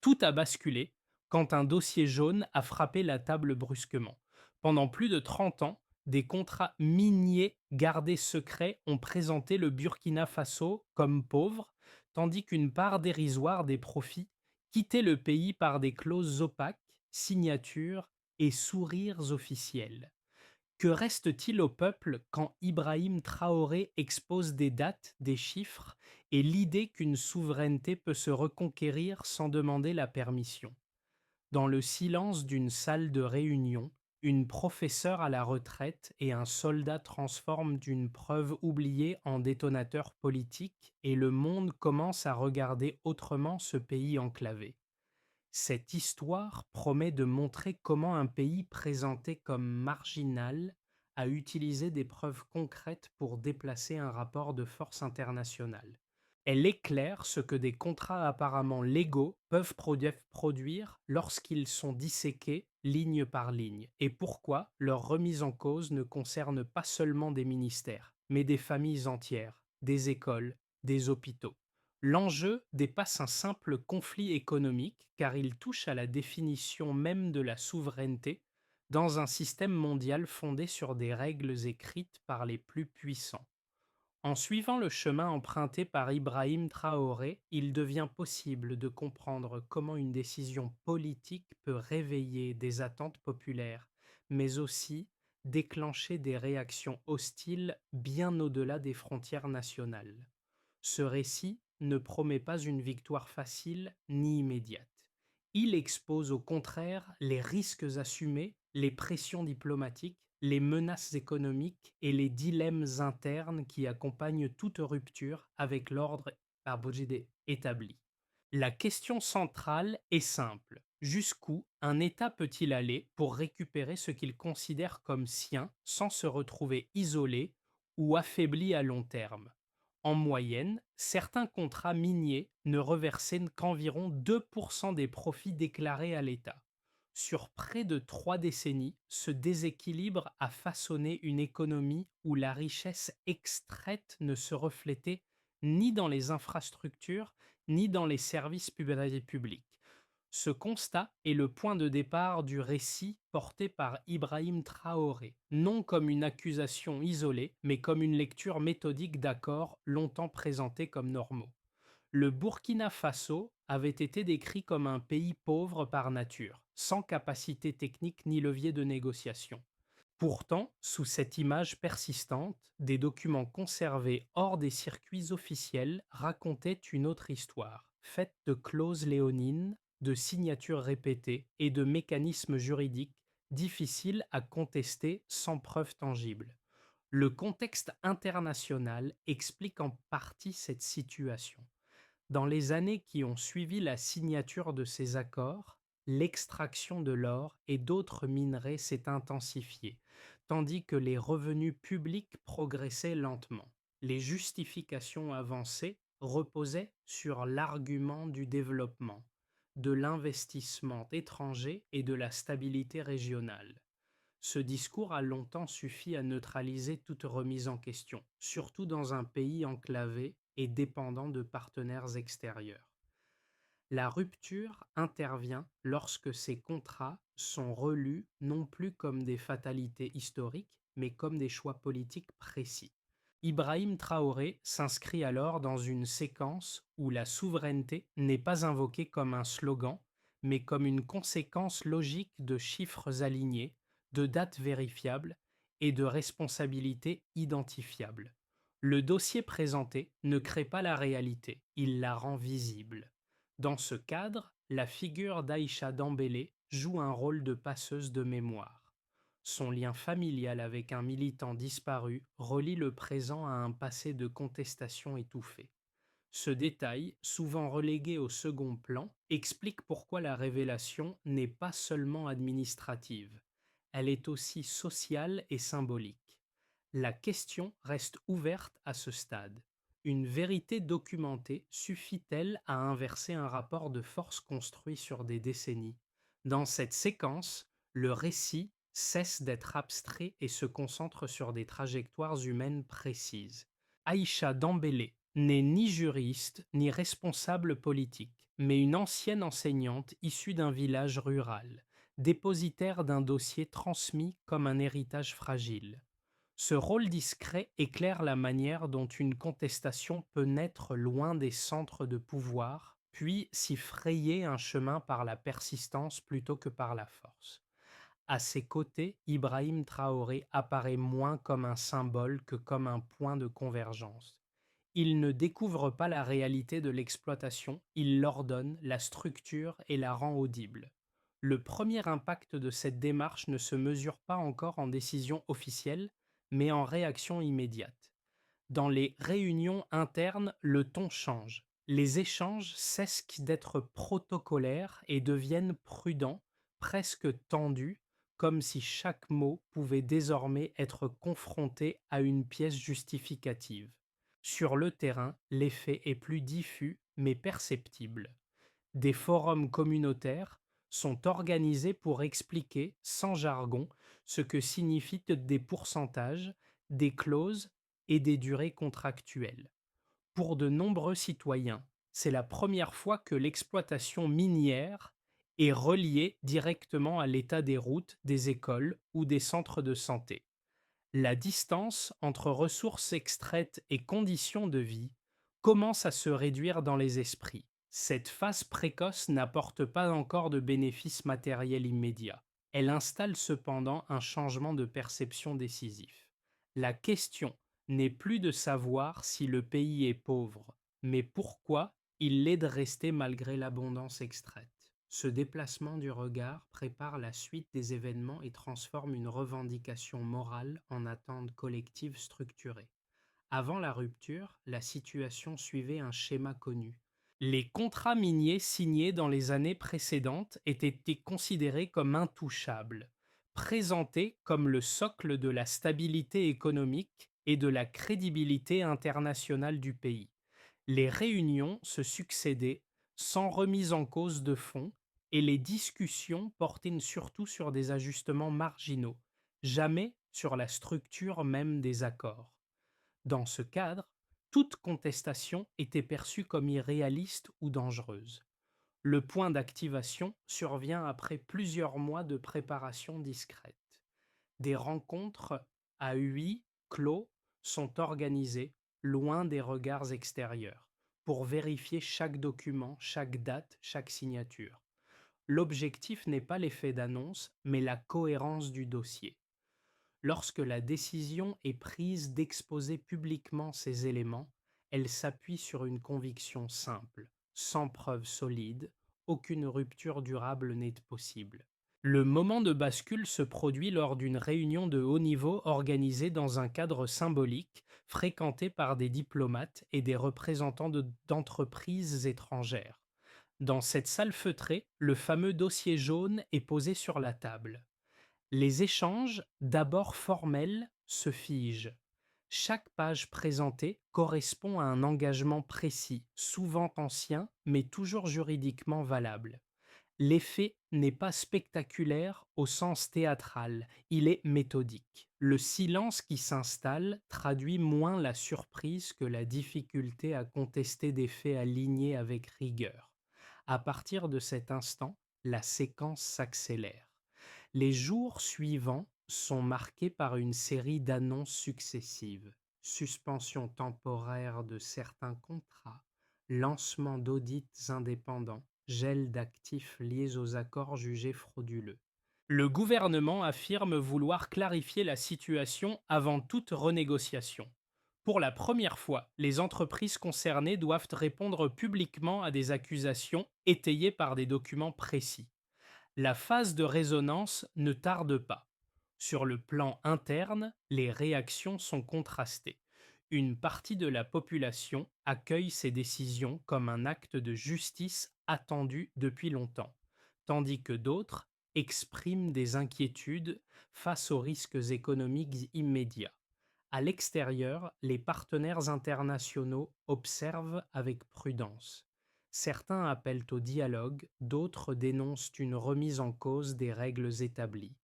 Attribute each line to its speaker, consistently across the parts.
Speaker 1: Tout a basculé quand un dossier jaune a frappé la table brusquement. Pendant plus de 30 ans, des contrats miniers gardés secrets ont présenté le Burkina Faso comme pauvre, tandis qu'une part dérisoire des profits quittait le pays par des clauses opaques, signatures et sourires officiels. Que reste-t-il au peuple quand Ibrahim Traoré expose des dates, des chiffres et l'idée qu'une souveraineté peut se reconquérir sans demander la permission? Dans le silence d'une salle de réunion, une professeure à la retraite et un soldat transforment d'une preuve oubliée en détonateur politique et le monde commence à regarder autrement ce pays enclavé. Cette histoire promet de montrer comment un pays présenté comme marginal a utilisé des preuves concrètes pour déplacer un rapport de force international. Elle éclaire ce que des contrats apparemment légaux peuvent produire lorsqu'ils sont disséqués ligne par ligne, et pourquoi leur remise en cause ne concerne pas seulement des ministères, mais des familles entières, des écoles, des hôpitaux. L'enjeu dépasse un simple conflit économique car il touche à la définition même de la souveraineté dans un système mondial fondé sur des règles écrites par les plus puissants. En suivant le chemin emprunté par Ibrahim Traoré, il devient possible de comprendre comment une décision politique peut réveiller des attentes populaires, mais aussi déclencher des réactions hostiles bien au-delà des frontières nationales. Ce récit ne promet pas une victoire facile ni immédiate. Il expose au contraire les risques assumés, les pressions diplomatiques, les menaces économiques et les dilemmes internes qui accompagnent toute rupture avec l'ordre établi. La question centrale est simple. Jusqu'où un État peut-il aller pour récupérer ce qu'il considère comme sien sans se retrouver isolé ou affaibli à long terme? En moyenne, certains contrats miniers ne reversaient qu'environ 2% des profits déclarés à l'État. Sur près de 3 décennies, ce déséquilibre a façonné une économie où la richesse extraite ne se reflétait ni dans les infrastructures, ni dans les services publics. Ce constat est le point de départ du récit porté par Ibrahim Traoré, non comme une accusation isolée, mais comme une lecture méthodique d'accords longtemps présentés comme normaux. Le Burkina Faso avait été décrit comme un pays pauvre par nature, sans capacité technique ni levier de négociation. Pourtant, sous cette image persistante, des documents conservés hors des circuits officiels racontaient une autre histoire, faite de clauses léonines, de signatures répétées et de mécanismes juridiques difficiles à contester sans preuve tangible. Le contexte international explique en partie cette situation. Dans les années qui ont suivi la signature de ces accords, l'extraction de l'or et d'autres minerais s'est intensifiée, tandis que les revenus publics progressaient lentement. Les justifications avancées reposaient sur l'argument du développement, de l'investissement étranger et de la stabilité régionale. Ce discours a longtemps suffi à neutraliser toute remise en question, surtout dans un pays enclavé et dépendant de partenaires extérieurs. La rupture intervient lorsque ces contrats sont relus non plus comme des fatalités historiques, mais comme des choix politiques précis. Ibrahim Traoré s'inscrit alors dans une séquence où la souveraineté n'est pas invoquée comme un slogan, mais comme une conséquence logique de chiffres alignés, de dates vérifiables et de responsabilités identifiables. Le dossier présenté ne crée pas la réalité, il la rend visible. Dans ce cadre, la figure d'Aïcha Dembélé joue un rôle de passeuse de mémoire. Son lien familial avec un militant disparu relie le présent à un passé de contestation étouffé. Ce détail, souvent relégué au second plan, explique pourquoi la révélation n'est pas seulement administrative. Elle est aussi sociale et symbolique. La question reste ouverte à ce stade. Une vérité documentée suffit-elle à inverser un rapport de force construit sur des décennies? Dans cette séquence, le récit cesse d'être abstrait et se concentre sur des trajectoires humaines précises. Aïcha Dembélé n'est ni juriste ni responsable politique, mais une ancienne enseignante issue d'un village rural, dépositaire d'un dossier transmis comme un héritage fragile. Ce rôle discret éclaire la manière dont une contestation peut naître loin des centres de pouvoir, puis s'y frayer un chemin par la persistance plutôt que par la force. À ses côtés, Ibrahim Traoré apparaît moins comme un symbole que comme un point de convergence. Il ne découvre pas la réalité de l'exploitation, il l'ordonne, la structure et la rend audible. Le premier impact de cette démarche ne se mesure pas encore en décision officielle, mais en réaction immédiate. Dans les réunions internes, le ton change. Les échanges cessent d'être protocolaires et deviennent prudents, presque tendus, comme si chaque mot pouvait désormais être confronté à une pièce justificative. Sur le terrain, l'effet est plus diffus mais perceptible. Des forums communautaires sont organisés pour expliquer, sans jargon, ce que signifient des pourcentages, des clauses et des durées contractuelles. Pour de nombreux citoyens, c'est la première fois que l'exploitation minière est reliée directement à l'état des routes, des écoles ou des centres de santé. La distance entre ressources extraites et conditions de vie commence à se réduire dans les esprits. Cette phase précoce n'apporte pas encore de bénéfices matériels immédiats. Elle installe cependant un changement de perception décisif. La question n'est plus de savoir si le pays est pauvre, mais pourquoi il l'est de rester malgré l'abondance extraite. Ce déplacement du regard prépare la suite des événements et transforme une revendication morale en attente collective structurée. Avant la rupture, la situation suivait un schéma connu. Les contrats miniers signés dans les années précédentes étaient considérés comme intouchables, présentés comme le socle de la stabilité économique et de la crédibilité internationale du pays. Les réunions se succédaient sans remise en cause de fond et les discussions portaient surtout sur des ajustements marginaux, jamais sur la structure même des accords. Dans ce cadre, toute contestation était perçue comme irréaliste ou dangereuse. Le point d'activation survient après plusieurs mois de préparation discrète. Des rencontres à huis clos sont organisées, loin des regards extérieurs, pour vérifier chaque document, chaque date, chaque signature. L'objectif n'est pas l'effet d'annonce, mais la cohérence du dossier. Lorsque la décision est prise d'exposer publiquement ces éléments, elle s'appuie sur une conviction simple. Sans preuve solide, aucune rupture durable n'est possible. Le moment de bascule se produit lors d'une réunion de haut niveau organisée dans un cadre symbolique, fréquenté par des diplomates et des représentants d'entreprises étrangères. Dans cette salle feutrée, le fameux dossier jaune est posé sur la table. Les échanges, d'abord formels, se figent. Chaque page présentée correspond à un engagement précis, souvent ancien, mais toujours juridiquement valable. L'effet n'est pas spectaculaire au sens théâtral, il est méthodique. Le silence qui s'installe traduit moins la surprise que la difficulté à contester des faits alignés avec rigueur. À partir de cet instant, la séquence s'accélère. Les jours suivants sont marqués par une série d'annonces successives: suspension temporaire de certains contrats, lancement d'audits indépendants, gel d'actifs liés aux accords jugés frauduleux. Le gouvernement affirme vouloir clarifier la situation avant toute renégociation. Pour la première fois, les entreprises concernées doivent répondre publiquement à des accusations étayées par des documents précis. La phase de résonance ne tarde pas. Sur le plan interne, les réactions sont contrastées. Une partie de la population accueille ces décisions comme un acte de justice attendu depuis longtemps, tandis que d'autres expriment des inquiétudes face aux risques économiques immédiats. À l'extérieur, les partenaires internationaux observent avec prudence. Certains appellent au dialogue, d'autres dénoncent une remise en cause des règles établies.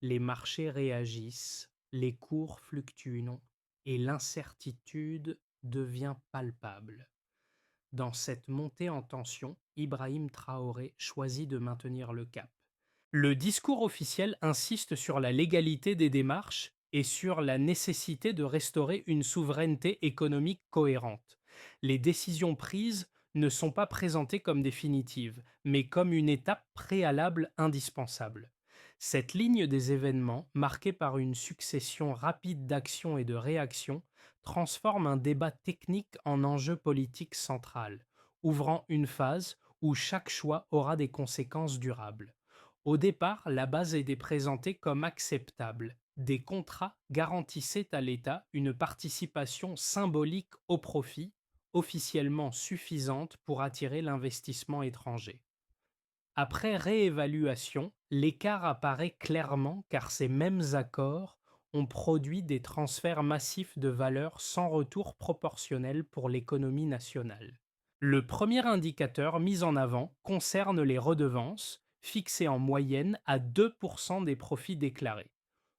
Speaker 1: Les marchés réagissent, les cours fluctuent et l'incertitude devient palpable. Dans cette montée en tension, Ibrahim Traoré choisit de maintenir le cap. Le discours officiel insiste sur la légalité des démarches et sur la nécessité de restaurer une souveraineté économique cohérente. Les décisions prises ne sont pas présentées comme définitives, mais comme une étape préalable indispensable. Cette ligne des événements, marquée par une succession rapide d'actions et de réactions, transforme un débat technique en enjeu politique central, ouvrant une phase où chaque choix aura des conséquences durables. Au départ, la base était présentée comme acceptable. Des contrats garantissaient à l'État une participation symbolique au profit, officiellement suffisante pour attirer l'investissement étranger. Après réévaluation, l'écart apparaît clairement car ces mêmes accords ont produit des transferts massifs de valeur sans retour proportionnel pour l'économie nationale. Le premier indicateur mis en avant concerne les redevances, fixées en moyenne à 2% des profits déclarés.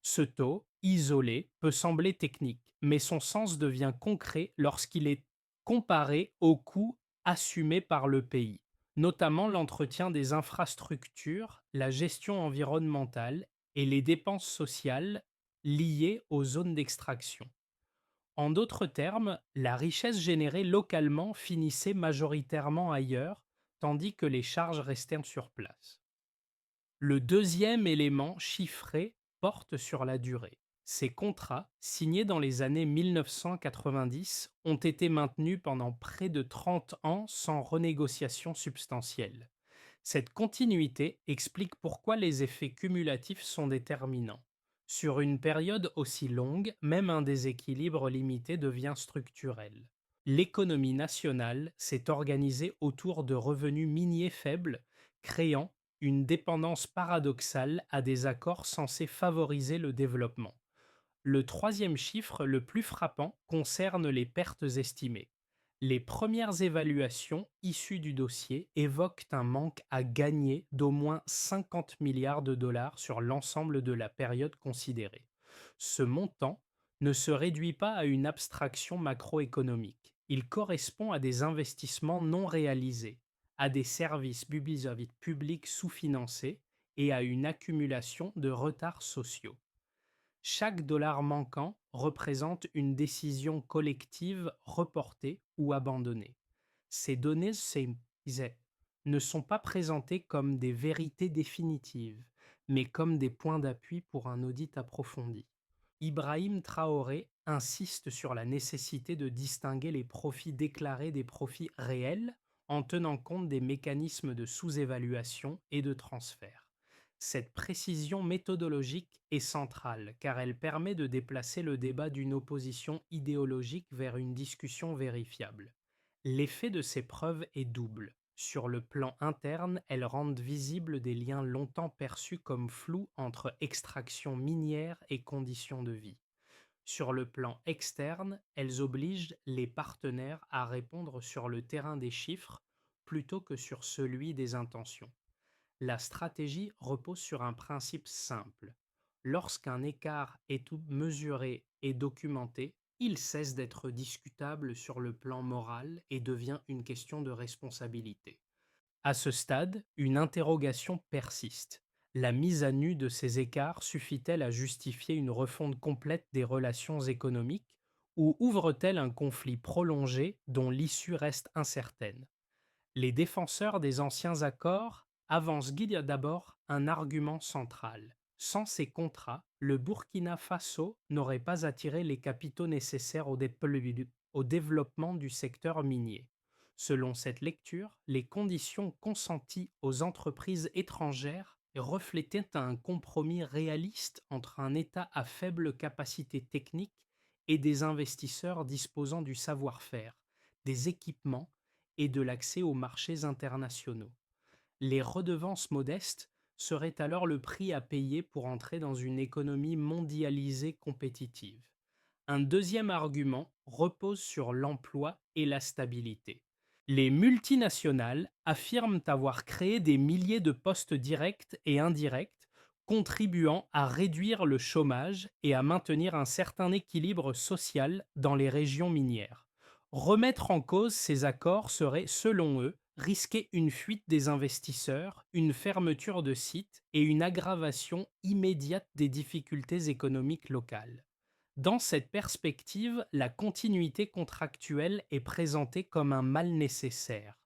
Speaker 1: Ce taux, isolé, peut sembler technique, mais son sens devient concret lorsqu'il est comparé aux coûts assumés par le pays, notamment l'entretien des infrastructures, la gestion environnementale et les dépenses sociales liées aux zones d'extraction. En d'autres termes, la richesse générée localement finissait majoritairement ailleurs, tandis que les charges restèrent sur place. Le deuxième élément chiffré porte sur la durée. Ces contrats, signés dans les années 1990, ont été maintenus pendant près de 30 ans sans renégociation substantielle. Cette continuité explique pourquoi les effets cumulatifs sont déterminants. Sur une période aussi longue, même un déséquilibre limité devient structurel. L'économie nationale s'est organisée autour de revenus miniers faibles, créant une dépendance paradoxale à des accords censés favoriser le développement. Le troisième chiffre, le plus frappant, concerne les pertes estimées. Les premières évaluations issues du dossier évoquent un manque à gagner d'au moins 50 milliards de dollars sur l'ensemble de la période considérée. Ce montant ne se réduit pas à une abstraction macroéconomique. Il correspond à des investissements non réalisés, à des services publics sous-financés et à une accumulation de retards sociaux. Chaque dollar manquant représente une décision collective reportée ou abandonnée. Ces données ne sont pas présentées comme des vérités définitives, mais comme des points d'appui pour un audit approfondi. Ibrahim Traoré insiste sur la nécessité de distinguer les profits déclarés des profits réels en tenant compte des mécanismes de sous-évaluation et de transfert. Cette précision méthodologique est centrale car elle permet de déplacer le débat d'une opposition idéologique vers une discussion vérifiable. L'effet de ces preuves est double. Sur le plan interne, elles rendent visibles des liens longtemps perçus comme flous entre extraction minière et conditions de vie. Sur le plan externe, elles obligent les partenaires à répondre sur le terrain des chiffres plutôt que sur celui des intentions. La stratégie repose sur un principe simple. Lorsqu'un écart est mesuré et documenté, il cesse d'être discutable sur le plan moral et devient une question de responsabilité. À ce stade, une interrogation persiste. La mise à nu de ces écarts suffit-elle à justifier une refonte complète des relations économiques ou ouvre-t-elle un conflit prolongé dont l'issue reste incertaine? Les défenseurs des anciens accords avancent d'abord un argument central. Sans ces contrats, le Burkina Faso n'aurait pas attiré les capitaux nécessaires au développement du secteur minier. Selon cette lecture, les conditions consenties aux entreprises étrangères reflétaient un compromis réaliste entre un État à faible capacité technique et des investisseurs disposant du savoir-faire, des équipements et de l'accès aux marchés internationaux. Les redevances modestes seraient alors le prix à payer pour entrer dans une économie mondialisée compétitive. Un deuxième argument repose sur l'emploi et la stabilité. Les multinationales affirment avoir créé des milliers de postes directs et indirects, contribuant à réduire le chômage et à maintenir un certain équilibre social dans les régions minières. Remettre en cause ces accords serait, selon eux, risquait une fuite des investisseurs, une fermeture de sites et une aggravation immédiate des difficultés économiques locales. Dans cette perspective, la continuité contractuelle est présentée comme un mal nécessaire.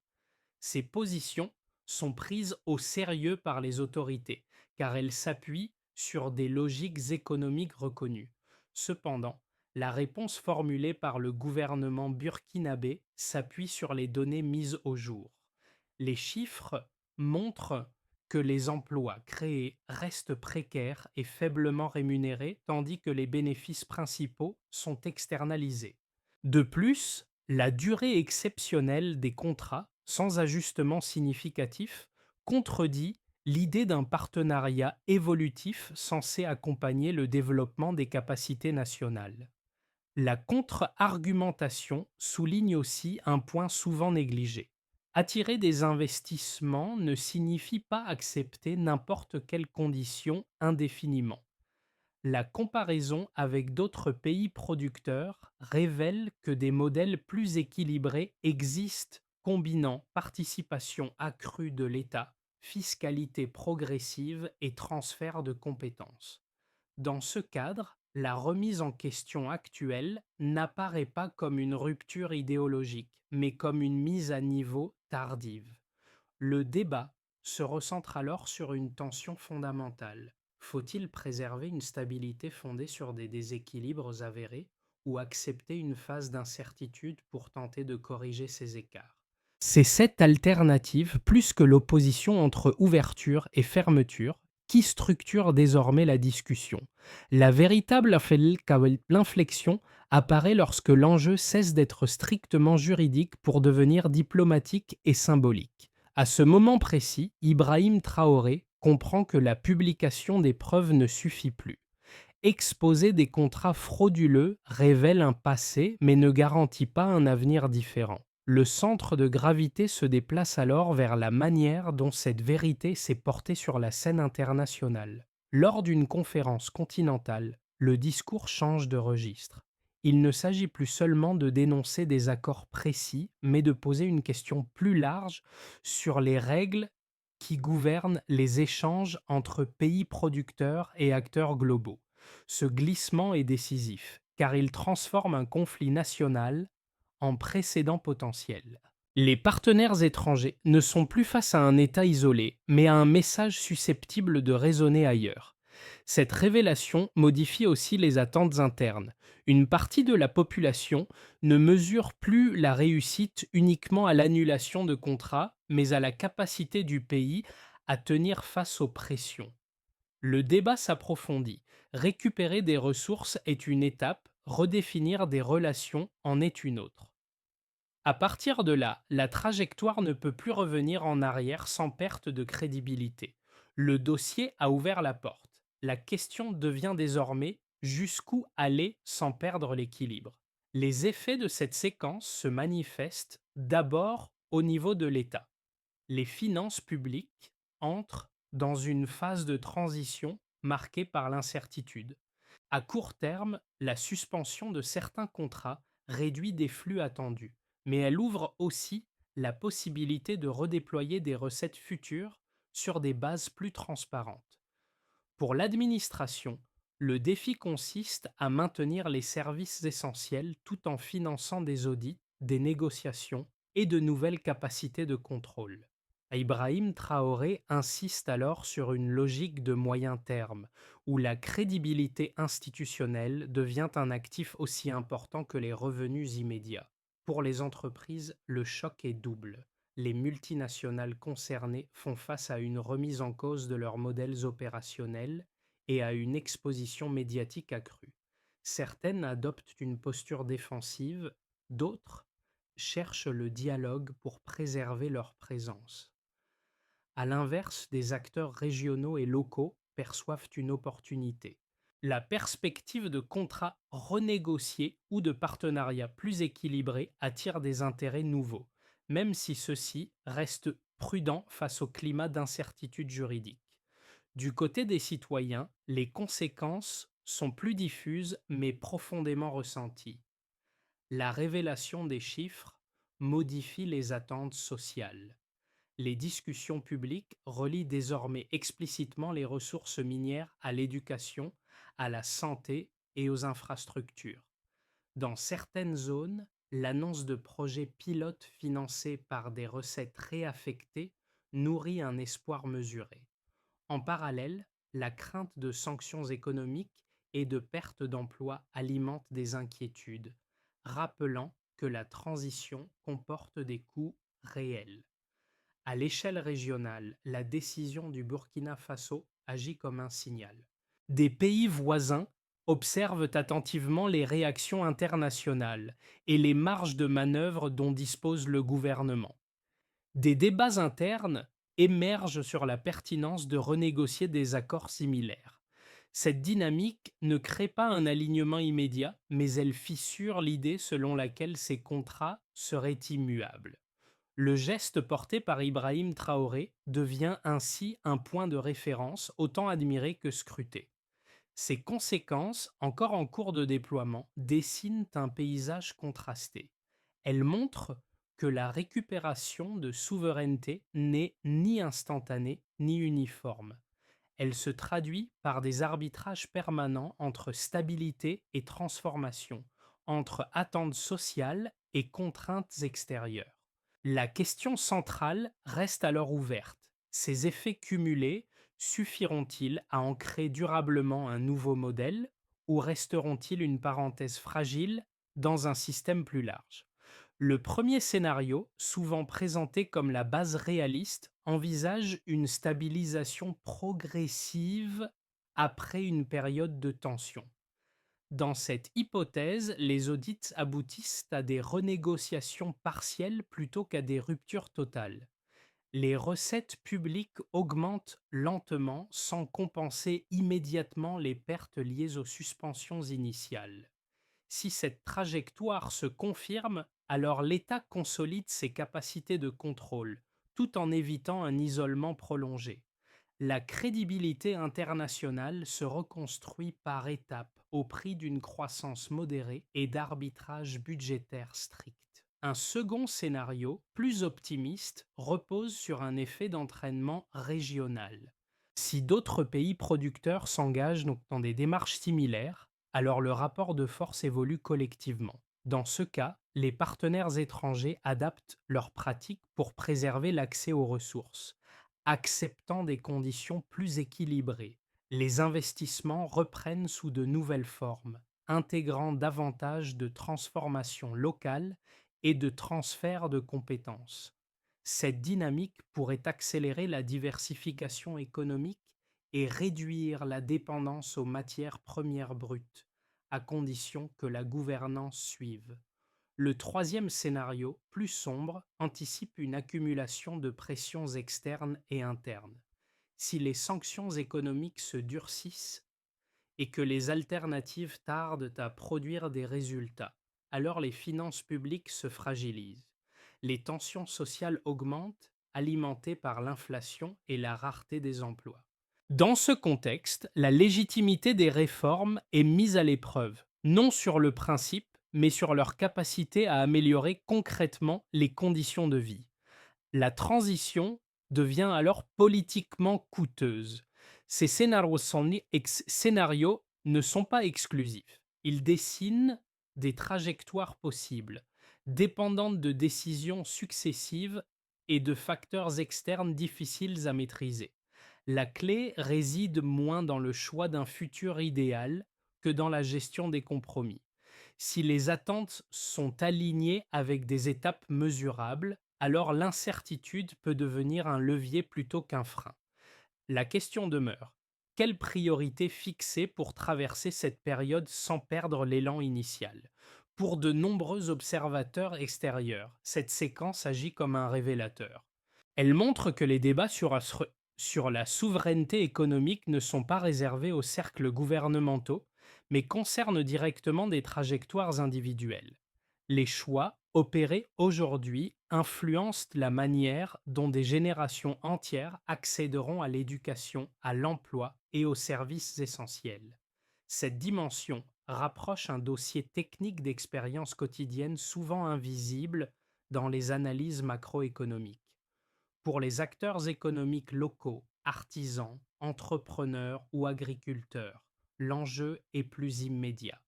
Speaker 1: Ces positions sont prises au sérieux par les autorités, car elles s'appuient sur des logiques économiques reconnues. Cependant, la réponse formulée par le gouvernement burkinabé s'appuie sur les données mises au jour. Les chiffres montrent que les emplois créés restent précaires et faiblement rémunérés, tandis que les bénéfices principaux sont externalisés. De plus, la durée exceptionnelle des contrats, sans ajustement significatif, contredit l'idée d'un partenariat évolutif censé accompagner le développement des capacités nationales. La contre-argumentation souligne aussi un point souvent négligé. Attirer des investissements ne signifie pas accepter n'importe quelle condition indéfiniment. La comparaison avec d'autres pays producteurs révèle que des modèles plus équilibrés existent combinant participation accrue de l'État, fiscalité progressive et transfert de compétences. Dans ce cadre, la remise en question actuelle n'apparaît pas comme une rupture idéologique, mais comme une mise à niveau tardive. Le débat se recentre alors sur une tension fondamentale. Faut-il préserver une stabilité fondée sur des déséquilibres avérés ou accepter une phase d'incertitude pour tenter de corriger ces écarts? C'est cette alternative, plus que l'opposition entre ouverture et fermeture, qui structure désormais la discussion. La véritable inflexion apparaît lorsque l'enjeu cesse d'être strictement juridique pour devenir diplomatique et symbolique. À ce moment précis, Ibrahim Traoré comprend que la publication des preuves ne suffit plus. Exposer des contrats frauduleux révèle un passé mais ne garantit pas un avenir différent. Le centre de gravité se déplace alors vers la manière dont cette vérité s'est portée sur la scène internationale. Lors d'une conférence continentale, le discours change de registre. Il ne s'agit plus seulement de dénoncer des accords précis, mais de poser une question plus large sur les règles qui gouvernent les échanges entre pays producteurs et acteurs globaux. Ce glissement est décisif, car il transforme un conflit national en précédent potentiel. Les partenaires étrangers ne sont plus face à un État isolé, mais à un message susceptible de résonner ailleurs. Cette révélation modifie aussi les attentes internes. Une partie de la population ne mesure plus la réussite uniquement à l'annulation de contrats, mais à la capacité du pays à tenir face aux pressions. Le débat s'approfondit. Récupérer des ressources est une étape, redéfinir des relations en est une autre. À partir de là, la trajectoire ne peut plus revenir en arrière sans perte de crédibilité. Le dossier a ouvert la porte. La question devient désormais jusqu'où aller sans perdre l'équilibre. Les effets de cette séquence se manifestent d'abord au niveau de l'État. Les finances publiques entrent dans une phase de transition marquée par l'incertitude. À court terme, la suspension de certains contrats réduit des flux attendus, mais elle ouvre aussi la possibilité de redéployer des recettes futures sur des bases plus transparentes. Pour l'administration, le défi consiste à maintenir les services essentiels tout en finançant des audits, des négociations et de nouvelles capacités de contrôle. Ibrahim Traoré insiste alors sur une logique de moyen terme, où la crédibilité institutionnelle devient un actif aussi important que les revenus immédiats. Pour les entreprises, le choc est double. Les multinationales concernées font face à une remise en cause de leurs modèles opérationnels et à une exposition médiatique accrue. Certaines adoptent une posture défensive, d'autres cherchent le dialogue pour préserver leur présence. À l'inverse, des acteurs régionaux et locaux perçoivent une opportunité. La perspective de contrats renégociés ou de partenariats plus équilibrés attire des intérêts nouveaux, même si ceux-ci restent prudents face au climat d'incertitude juridique. Du côté des citoyens, les conséquences sont plus diffuses mais profondément ressenties. La révélation des chiffres modifie les attentes sociales. Les discussions publiques relient désormais explicitement les ressources minières à l'éducation, à la santé et aux infrastructures. Dans certaines zones, l'annonce de projets pilotes financés par des recettes réaffectées nourrit un espoir mesuré. En parallèle, la crainte de sanctions économiques et de perte d'emplois alimente des inquiétudes, rappelant que la transition comporte des coûts réels. À l'échelle régionale, la décision du Burkina Faso agit comme un signal. Des pays voisins observent attentivement les réactions internationales et les marges de manœuvre dont dispose le gouvernement. Des débats internes émergent sur la pertinence de renégocier des accords similaires. Cette dynamique ne crée pas un alignement immédiat, mais elle fissure l'idée selon laquelle ces contrats seraient immuables. Le geste porté par Ibrahim Traoré devient ainsi un point de référence autant admiré que scruté. Ses conséquences, encore en cours de déploiement, dessinent un paysage contrasté. Elles montrent que la récupération de souveraineté n'est ni instantanée ni uniforme. Elle se traduit par des arbitrages permanents entre stabilité et transformation, entre attentes sociales et contraintes extérieures. La question centrale reste alors ouverte. Ces effets cumulés suffiront-ils à ancrer durablement un nouveau modèle ou resteront-ils une parenthèse fragile dans un système plus large? Le premier scénario, souvent présenté comme la base réaliste, envisage une stabilisation progressive après une période de tension. Dans cette hypothèse, les audits aboutissent à des renégociations partielles plutôt qu'à des ruptures totales. Les recettes publiques augmentent lentement sans compenser immédiatement les pertes liées aux suspensions initiales. Si cette trajectoire se confirme, alors l'État consolide ses capacités de contrôle, tout en évitant un isolement prolongé. La crédibilité internationale se reconstruit par étapes au prix d'une croissance modérée et d'arbitrage budgétaire strict. Un second scénario, plus optimiste, repose sur un effet d'entraînement régional. Si d'autres pays producteurs s'engagent donc dans des démarches similaires, alors le rapport de force évolue collectivement. Dans ce cas, les partenaires étrangers adaptent leurs pratiques pour préserver l'accès aux ressources. Acceptant des conditions plus équilibrées, les investissements reprennent sous de nouvelles formes, intégrant davantage de transformations locales et de transfert de compétences. Cette dynamique pourrait accélérer la diversification économique et réduire la dépendance aux matières premières brutes, à condition que la gouvernance suive. Le troisième scénario, plus sombre, anticipe une accumulation de pressions externes et internes. Si les sanctions économiques se durcissent et que les alternatives tardent à produire des résultats, alors les finances publiques se fragilisent. Les tensions sociales augmentent, alimentées par l'inflation et la rareté des emplois. Dans ce contexte, la légitimité des réformes est mise à l'épreuve, non sur le principe, mais sur leur capacité à améliorer concrètement les conditions de vie. La transition devient alors politiquement coûteuse. Ces scénarios ne sont pas exclusifs. Ils dessinent des trajectoires possibles, dépendantes de décisions successives et de facteurs externes difficiles à maîtriser. La clé réside moins dans le choix d'un futur idéal que dans la gestion des compromis. Si les attentes sont alignées avec des étapes mesurables, alors l'incertitude peut devenir un levier plutôt qu'un frein. La question demeure, quelle priorité fixer pour traverser cette période sans perdre l'élan initial? Pour de nombreux observateurs extérieurs, cette séquence agit comme un révélateur. Elle montre que les débats sur la souveraineté économique ne sont pas réservés aux cercles gouvernementaux, mais concernent directement des trajectoires individuelles. Les choix opérés aujourd'hui influencent la manière dont des générations entières accéderont à l'éducation, à l'emploi et aux services essentiels. Cette dimension rapproche un dossier technique d'expériences quotidiennes souvent invisibles dans les analyses macroéconomiques. Pour les acteurs économiques locaux, artisans, entrepreneurs ou agriculteurs, l'enjeu est plus immédiat.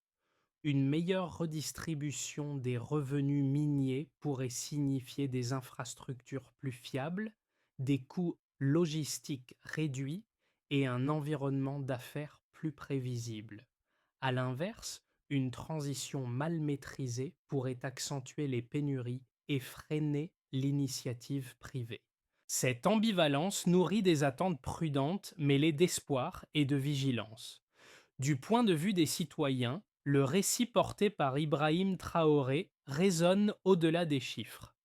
Speaker 1: Une meilleure redistribution des revenus miniers pourrait signifier des infrastructures plus fiables, des coûts logistiques réduits et un environnement d'affaires plus prévisible. À l'inverse, une transition mal maîtrisée pourrait accentuer les pénuries et freiner l'initiative privée. Cette ambivalence nourrit des attentes prudentes mêlées d'espoir et de vigilance. Du point de vue des citoyens, le récit porté par Ibrahim Traoré résonne au-delà des chiffres.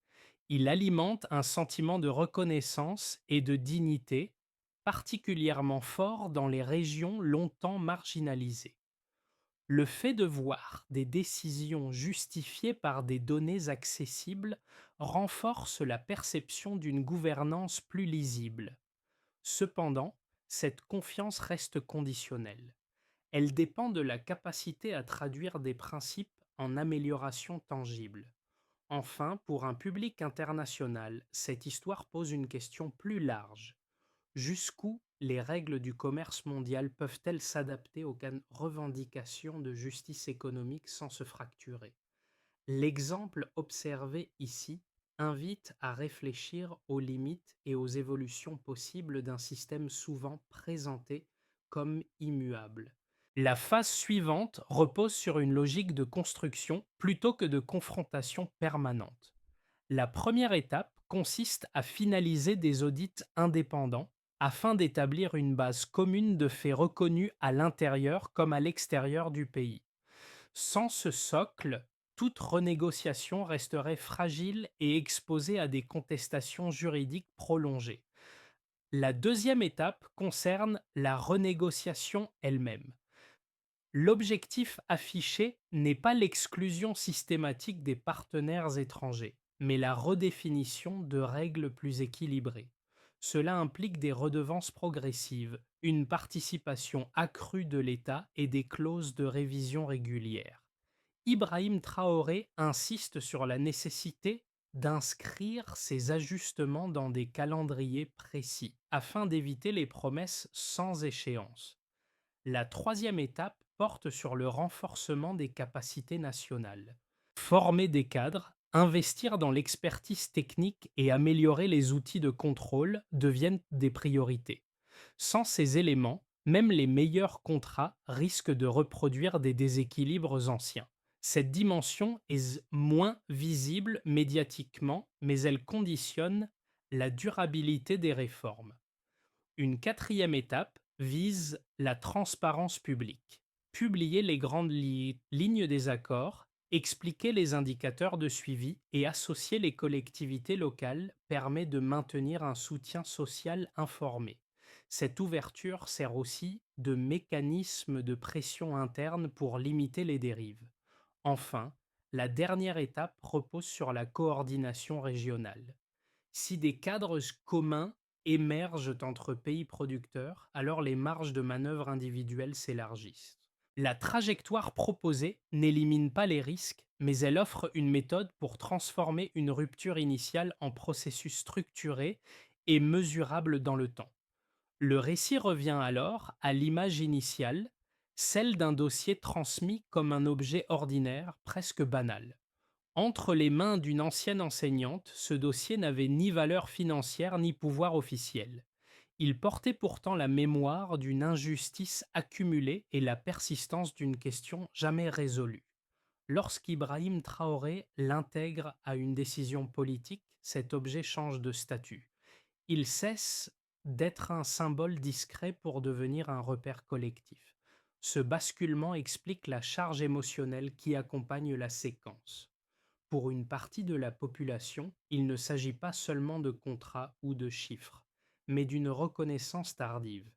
Speaker 1: Il alimente un sentiment de reconnaissance et de dignité, particulièrement fort dans les régions longtemps marginalisées. Le fait de voir des décisions justifiées par des données accessibles renforce la perception d'une gouvernance plus lisible. Cependant, cette confiance reste conditionnelle. Elle dépend de la capacité à traduire des principes en améliorations tangibles. Enfin, pour un public international, cette histoire pose une question plus large. Jusqu'où les règles du commerce mondial peuvent-elles s'adapter aux revendications de justice économique sans se fracturer? L'exemple observé ici invite à réfléchir aux limites et aux évolutions possibles d'un système souvent présenté comme immuable. La phase suivante repose sur une logique de construction plutôt que de confrontation permanente. La première étape consiste à finaliser des audits indépendants afin d'établir une base commune de faits reconnus à l'intérieur comme à l'extérieur du pays. Sans ce socle, toute renégociation resterait fragile et exposée à des contestations juridiques prolongées. La deuxième étape concerne la renégociation elle-même. L'objectif affiché n'est pas l'exclusion systématique des partenaires étrangers, mais la redéfinition de règles plus équilibrées. Cela implique des redevances progressives, une participation accrue de l'État et des clauses de révision régulières. Ibrahim Traoré insiste sur la nécessité d'inscrire ces ajustements dans des calendriers précis afin d'éviter les promesses sans échéance. La troisième étape porte sur le renforcement des capacités nationales. Former des cadres, investir dans l'expertise technique et améliorer les outils de contrôle deviennent des priorités. Sans ces éléments, même les meilleurs contrats risquent de reproduire des déséquilibres anciens. Cette dimension est moins visible médiatiquement, mais elle conditionne la durabilité des réformes. Une quatrième étape vise la transparence publique. Publier les grandes lignes des accords, expliquer les indicateurs de suivi et associer les collectivités locales permet de maintenir un soutien social informé. Cette ouverture sert aussi de mécanisme de pression interne pour limiter les dérives. Enfin, la dernière étape repose sur la coordination régionale. Si des cadres communs émergent entre pays producteurs, alors les marges de manœuvre individuelles s'élargissent. La trajectoire proposée n'élimine pas les risques, mais elle offre une méthode pour transformer une rupture initiale en processus structuré et mesurable dans le temps. Le récit revient alors à l'image initiale, celle d'un dossier transmis comme un objet ordinaire, presque banal. Entre les mains d'une ancienne enseignante, ce dossier n'avait ni valeur financière ni pouvoir officiel. Il portait pourtant la mémoire d'une injustice accumulée et la persistance d'une question jamais résolue. Lorsqu'Ibrahim Traoré l'intègre à une décision politique, cet objet change de statut. Il cesse d'être un symbole discret pour devenir un repère collectif. Ce basculement explique la charge émotionnelle qui accompagne la séquence. Pour une partie de la population, il ne s'agit pas seulement de contrats ou de chiffres, mais d'une reconnaissance tardive.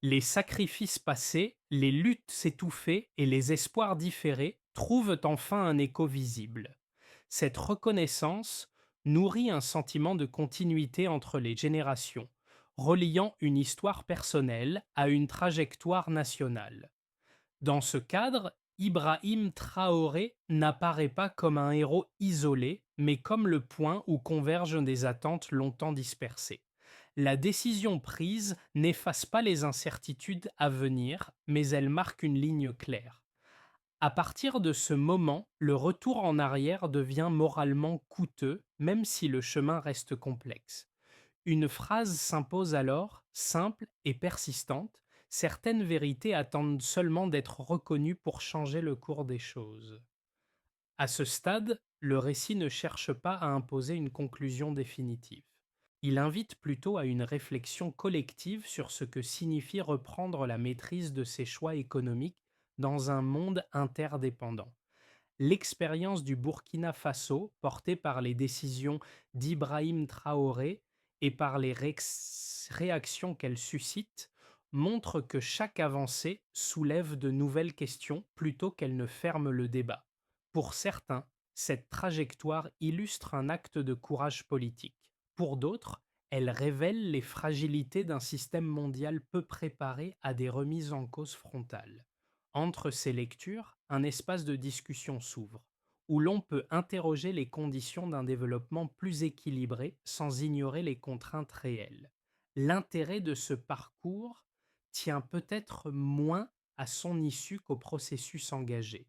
Speaker 1: Les sacrifices passés, les luttes s'étouffées et les espoirs différés trouvent enfin un écho visible. Cette reconnaissance nourrit un sentiment de continuité entre les générations, reliant une histoire personnelle à une trajectoire nationale. Dans ce cadre, Ibrahim Traoré n'apparaît pas comme un héros isolé, mais comme le point où convergent des attentes longtemps dispersées. La décision prise n'efface pas les incertitudes à venir, mais elle marque une ligne claire. À partir de ce moment, le retour en arrière devient moralement coûteux, même si le chemin reste complexe. Une phrase s'impose alors, simple et persistante. Certaines vérités attendent seulement d'être reconnues pour changer le cours des choses. À ce stade, le récit ne cherche pas à imposer une conclusion définitive. Il invite plutôt à une réflexion collective sur ce que signifie reprendre la maîtrise de ses choix économiques dans un monde interdépendant. L'expérience du Burkina Faso, portée par les décisions d'Ibrahim Traoré et par les réactions qu'elle suscite, montre que chaque avancée soulève de nouvelles questions plutôt qu'elle ne ferme le débat. Pour certains, cette trajectoire illustre un acte de courage politique. Pour d'autres, elle révèle les fragilités d'un système mondial peu préparé à des remises en cause frontales. Entre ces lectures, un espace de discussion s'ouvre, où l'on peut interroger les conditions d'un développement plus équilibré sans ignorer les contraintes réelles. L'intérêt de ce parcours tient peut-être moins à son issue qu'au processus engagé.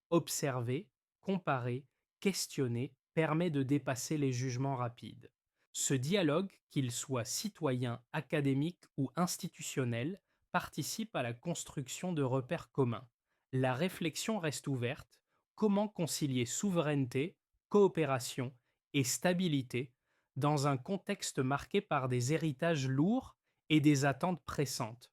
Speaker 1: Observer, comparer, questionner permet de dépasser les jugements rapides. Ce dialogue, qu'il soit citoyen, académique ou institutionnel, participe à la construction de repères communs. La réflexion reste ouverte. Comment concilier souveraineté, coopération et stabilité dans un contexte marqué par des héritages lourds et des attentes pressantes?